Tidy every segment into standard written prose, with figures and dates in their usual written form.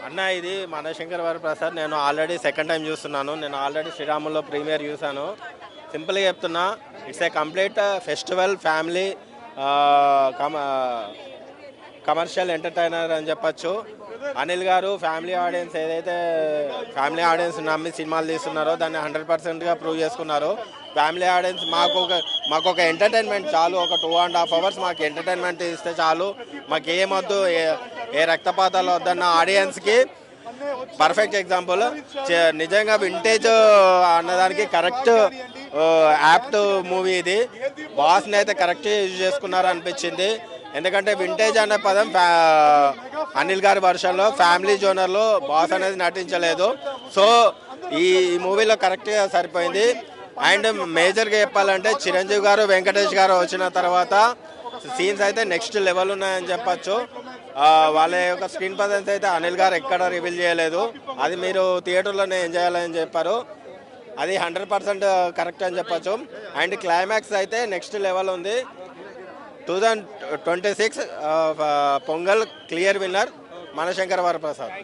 అన్న ఇది మనశంకర్ వరప్రసాద్. నేను ఆల్రెడీ సెకండ్ టైం చూస్తున్నాను. నేను ఆల్రెడీ శ్రీరాముల్లో ప్రీమియర్ చూశాను. సింపుల్గా చెప్తున్నా, it's a complete festival family commercial entertainer అని చెప్పచ్చు. అనిల్ గారు ఫ్యామిలీ ఆడియన్స్ ఏదైతే ఫ్యామిలీ ఆడియన్స్ నమ్మి సినిమాలు తీస్తున్నారో దాన్ని 100%గా ప్రూవ్ చేసుకున్నారు. ఫ్యామిలీ ఆడియన్స్ మాకు ఒక ఎంటర్టైన్మెంట్ చాలు. ఒక 2.5 hours మాకు ఎంటర్టైన్మెంట్ ఇస్తే చాలు. మాకు ఏమొద్దు, ఏ రక్తపాతాలు వద్దన్న ఆడియన్స్కి పర్ఫెక్ట్ ఎగ్జాంపుల్. నిజంగా వింటేజ్ అన్నదానికి కరెక్ట్ యాప్ట్ మూవీ ఇది. బాస్ని అయితే కరెక్ట్ యూజ్ చేసుకున్నారు అనిపించింది. ఎందుకంటే వింటేజ్ అనే పదం అనిల్ గారి వర్షన్లో ఫ్యామిలీ జోనర్లో బాస్ అనేది నటించలేదు. సో ఈ మూవీలో కరెక్ట్గా సరిపోయింది. అండ్ మేజర్గా చెప్పాలంటే చిరంజీవి గారు వెంకటేష్ గారు వచ్చిన తర్వాత సీన్స్ అయితే నెక్స్ట్ లెవెల్ ఉన్నాయని చెప్పచ్చు. వాళ్ళ యొక్క స్క్రీన్ ప్రజెన్స్ అయితే అనిల్ గారు ఎక్కడ రివీల్ చేయలేదు. అది మీరు థియేటర్లోనే ఎంజాయ్ చేయాలని చెప్పారు. అది 100% కరెక్ట్ అని చెప్పచ్చు. అండ్ క్లైమాక్స్ అయితే నెక్స్ట్ లెవెల్ ఉంది. 2026 పొంగల్ క్లియర్ విన్నర్ మనశంకర్ వరప్రసాద్.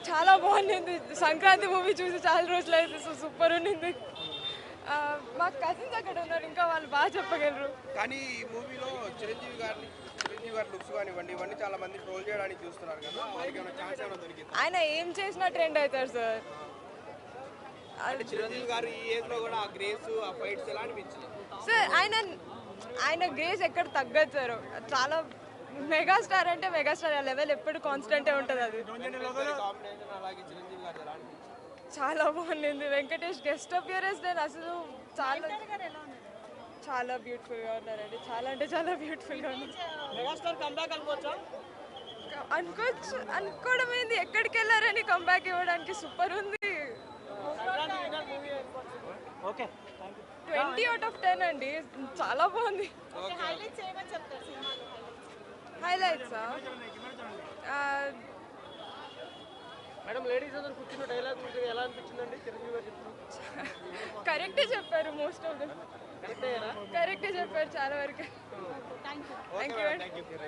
చాలా బాగుంది. సంక్రాంతి మూవీ చూసి చాలా రోజులు అయితే సూపర్ ఉండింది. మా కజిన్స్ అక్కడ ఉన్నారు, ఇంకా వాళ్ళు బాగా చెప్పగలరు. కానీ ఈ మూవీలో చిరంజీవి గారి లుక్స్ కానివ్వండి, ఇవన్నీ చాలా మంది ట్రోల్ చేయడానికి చూస్తున్నారు కదా, వాళ్ళకి ఏమైనా ఛాన్స్ ఏమైనా దొరికింది? ఆయన ఏం చేసినా ట్రెండ్ అవుతారు సార్. చిరంజీవి గారు ఈ ఏజ్ లో కూడా ఆ గ్రేస్, ఆ ఫైట్స్ ఎలా అనిపించింది సార్? ఆయన గ్రేస్ ఎక్కడ తగ్గదు సార్. చాలా మెగాస్టార్ అంటే మెగాస్టార్ లెవెల్ ఎప్పుడు కాన్స్టెంటే ఉంటుంది. అది చాలా బాగుంది. వెంకటేష్ గెస్ట్ అపియరెన్స్ నేను అసలు చాలా బ్యూటిఫుల్గా ఉన్నారండి. చాలా అంటే చాలా బ్యూటిఫుల్గా ఉన్నారు. అనుకోవడం ఏంది, ఎక్కడికి వెళ్ళారని కంబ్యాక్ ఇవ్వడానికి సూపర్ ఉంది. 20 out of 10 అండి. చాలా బాగుంది. హైలైట్స్ కరెక్టే చెప్పారు. మోస్ట్ ఆఫ్ దెమ్ కరెక్టే చెప్పారు చాలా వరకు. Thank you.